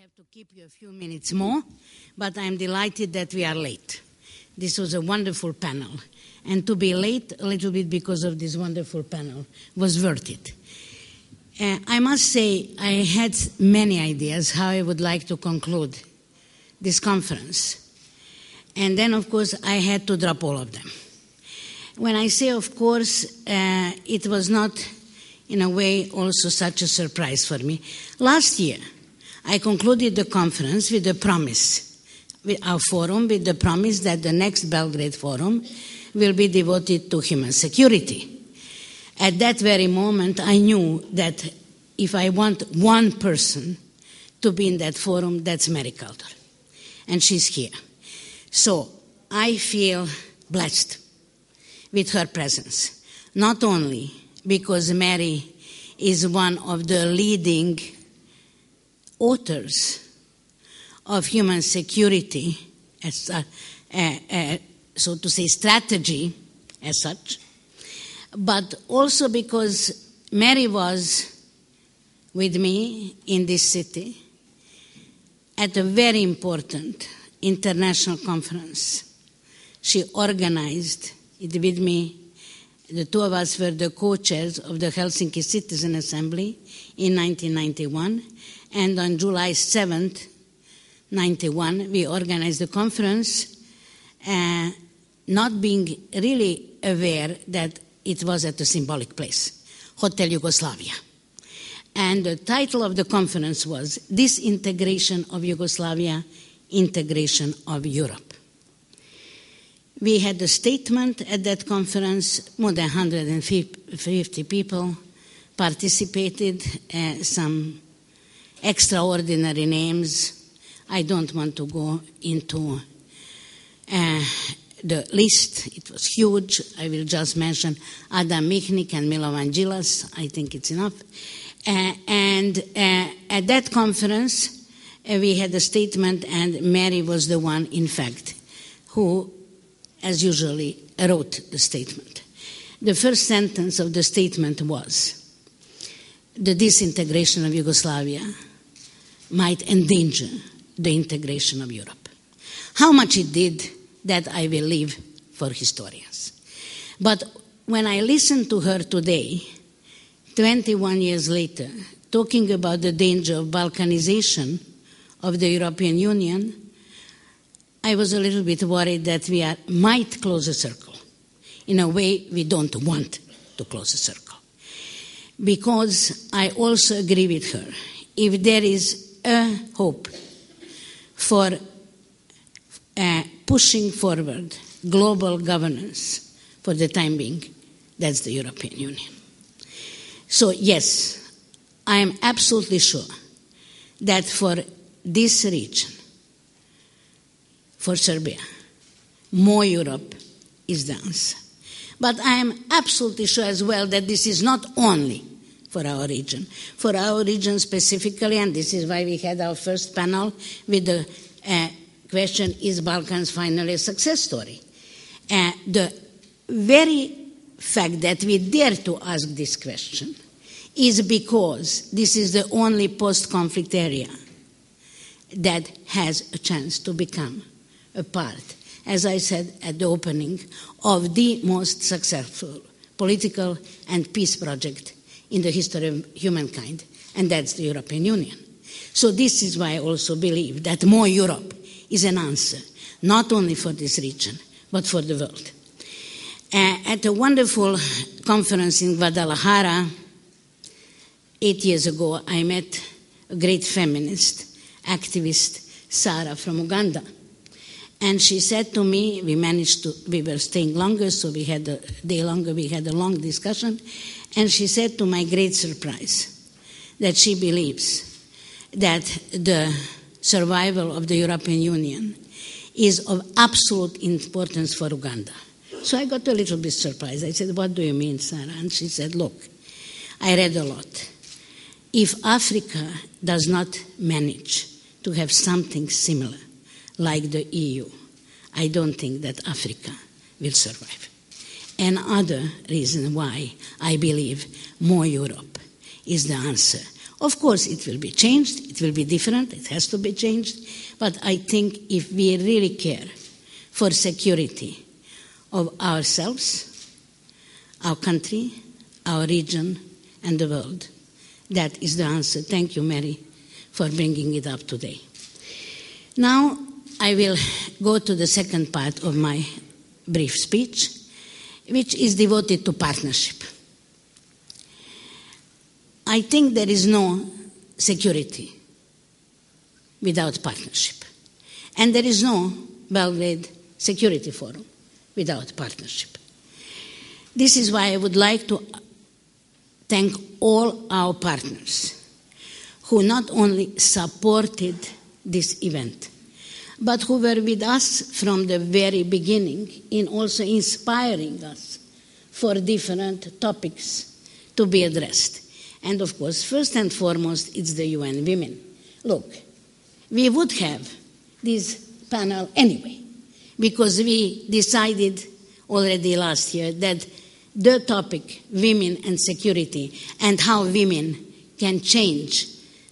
have to keep you a few minutes more, but I'm delighted that we are late. This was a wonderful panel. And to be late a little bit because of this wonderful panel was worth it. I must say I had many ideas how I would like to conclude this conference. And then, of course, I had to drop all of them. When I say, of course, it was not, in a way, also such a surprise for me. Last year, I concluded the conference with a promise, with our forum, with the promise that the next Belgrade Forum will be devoted to human security. At that very moment, I knew that if I want one person to be in that forum, that's Mary Kaldor. And she's here. So I feel blessed with her presence, not only because Mary is one of the leading authors of human security, as so to say, strategy as such, but also because Mary was with me in this city at a very important international conference. She organized it with me. The two of us were the co-chairs of the Helsinki Citizen Assembly in 1991, and on July 7th, 1991, we organized the conference, not being really aware that it was at a symbolic place, Hotel Yugoslavia. And the title of the conference was Disintegration of Yugoslavia, Integration of Europe. We had a statement at that conference. More than 150 people participated, some extraordinary names. I don't want to go into the list. It was huge. I will just mention Adam Michnik and Milovan Djilas. I think it's enough. And at that conference, we had a statement, and Mary was the one, in fact, who, as usually, wrote the statement. The first sentence of the statement was, the disintegration of Yugoslavia might endanger the integration of Europe. How much it did, that I will leave for historians. But when I listen to her today, 21 years later, talking about the danger of balkanization of the European Union, I was a little bit worried that we might close a circle. In a way, we don't want to close a circle. Because I also agree with her. If there is a hope for pushing forward global governance for the time being, that's the European Union. So yes, I am absolutely sure that for this region, for Serbia, more Europe is the answer. But I am absolutely sure as well that this is not only for our region. For our region specifically, and this is why we had our first panel with the question, is Balkans finally a success story? The very fact that we dare to ask this question is because this is the only post-conflict area that has a chance to become a part, as I said at the opening, of the most successful political and peace project in the history of humankind, and that's the European Union. So this is why I also believe that more Europe is an answer, not only for this region, but for the world. At a wonderful conference in Guadalajara, 8 years ago, I met a great feminist, activist, Sarah from Uganda. And she said to me, we were staying longer, so we had a day longer, we had a long discussion, and she said to my great surprise that she believes that the survival of the European Union is of absolute importance for Uganda. So I got a little bit surprised. I said, what do you mean, Sarah? And she said, look, I read a lot. If Africa does not manage to have something similar like the EU, I don't think that Africa will survive. Another reason why I believe more Europe is the answer Of course, it will be changed, it will be different, it has to be changed, but I think if we really care for security of ourselves, our country, our region, and the world, that is the answer. Thank you, Mary, for bringing it up today. Now, I will go to the second part of my brief speech, which is devoted to partnership. I think there is no security without partnership. And there is no Belgrade Security Forum without partnership. This is why I would like to thank all our partners who not only supported this event, but who were with us from the very beginning in also inspiring us for different topics to be addressed. And of course, first and foremost, it's the UN Women. Look, we would have this panel anyway, because we decided already last year that the topic, women and security, and how women can change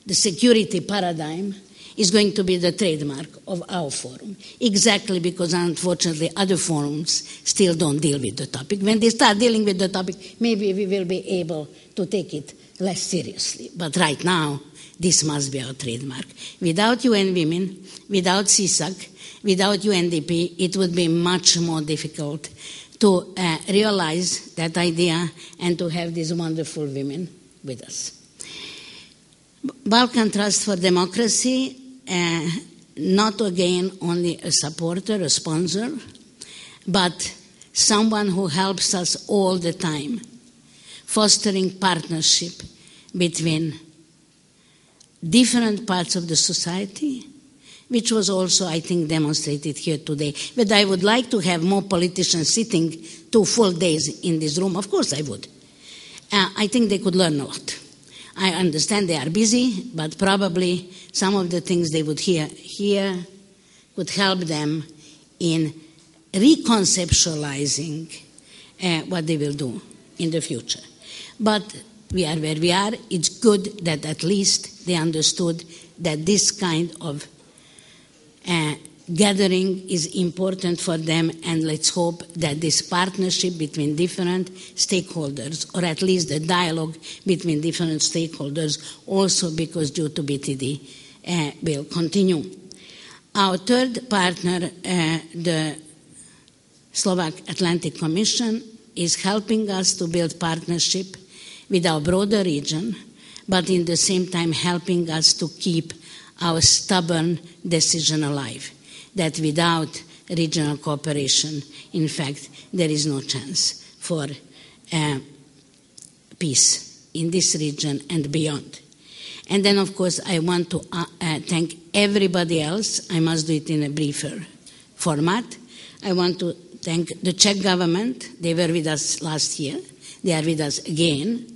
the security paradigm is going to be the trademark of our forum, exactly because unfortunately other forums still don't deal with the topic. When they start dealing with the topic, maybe we will be able to take it less seriously. But right now, this must be our trademark. Without UN Women, without CSAC, without UNDP, it would be much more difficult to realize that idea and to have these wonderful women with us. Balkan Trust for Democracy, not again only a supporter, a sponsor, but someone who helps us all the time, fostering partnership between different parts of the society, which was also, I think, demonstrated here today. But I would like to have more politicians sitting 2 full days in this room. Of course I would. I think they could learn a lot. I understand they are busy, but probably some of the things they would hear here would help them in reconceptualizing what they will do in the future. But we are where we are. It's good that at least they understood that this kind of gathering is important for them, and let's hope that this partnership between different stakeholders, or at least the dialogue between different stakeholders, also because due to BTD, will continue. Our third partner, the Slovak Atlantic Commission, is helping us to build partnership with our broader region, but in the same time helping us to keep our stubborn decision alive, that without regional cooperation, in fact, there is no chance for peace in this region and beyond. And then, of course, I want to thank everybody else. I must do it in a briefer format. I want to thank the Czech government. They were with us last year. They are with us again.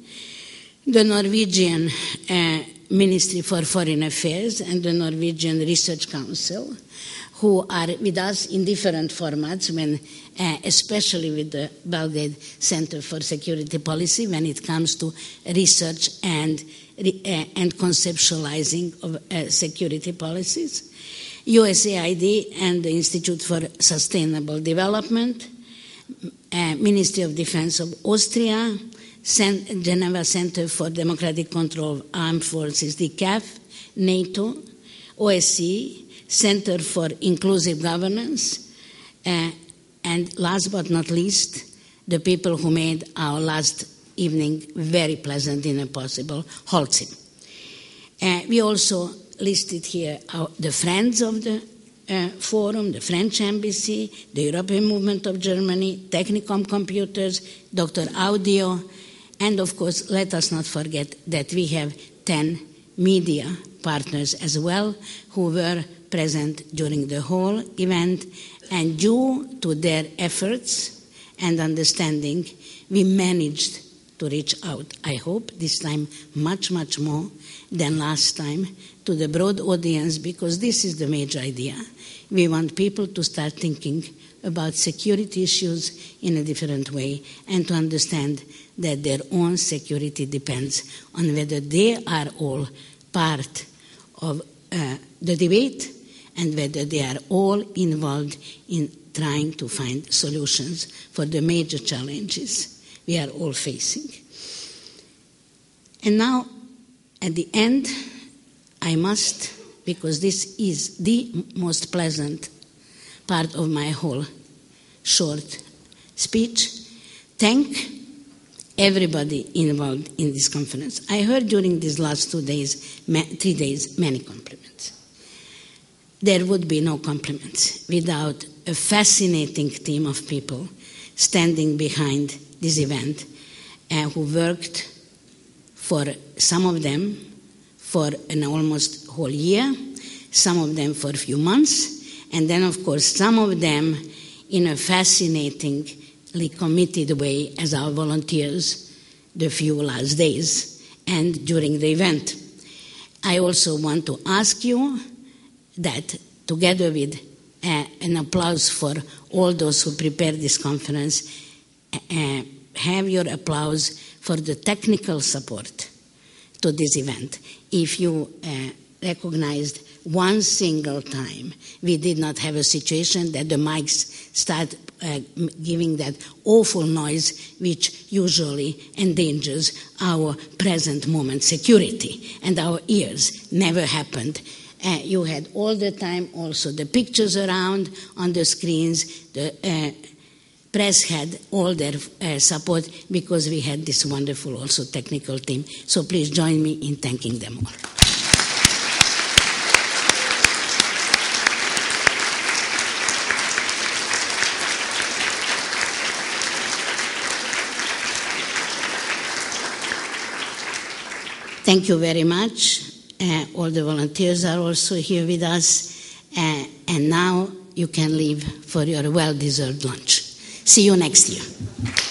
The Norwegian Ministry for Foreign Affairs and the Norwegian Research Council, who are with us in different formats, especially with the Belgrade Center for Security Policy, when it comes to research and conceptualizing of security policies, USAID and the Institute for Sustainable Development, Ministry of Defense of Austria, Geneva Center for Democratic Control of Armed Forces, the CAF, NATO, OSCE, Center for Inclusive Governance, and last but not least, the people who made our last evening very pleasant and possible, Holcim. We also listed here the friends of the forum, the French Embassy, the European Movement of Germany, Technicom Computers, Dr. Audio, and of course, let us not forget that we have 10 media partners as well who were present during the whole event, and due to their efforts and understanding, we managed to reach out, I hope, this time much, much more than last time, to the broad audience, because this is the major idea. We want people to start thinking about security issues in a different way and to understand that their own security depends on whether they are all part of the debate and whether they are all involved in trying to find solutions for the major challenges we are all facing. And now, at the end, I must, because this is the most pleasant part of my whole short speech, thank everybody involved in this conference. I heard during these last 3 days, many compliments. There would be no compliments without a fascinating team of people standing behind this event who worked for some of them for an almost whole year, some of them for a few months, and then, of course, some of them in a fascinatingly committed way as our volunteers the few last days and during the event. I also want to ask you that together with an applause for all those who prepared this conference, have your applause for the technical support to this event. If you recognized one single time we did not have a situation that the mics start giving that awful noise which usually endangers our present moment security, and our ears never happened. You had all the time also the pictures around on the screens. The press had all their support because we had this wonderful also technical team. So please join me in thanking them all. Thank you very much. All the volunteers are also here with us. And now you can leave for your well-deserved lunch. See you next year.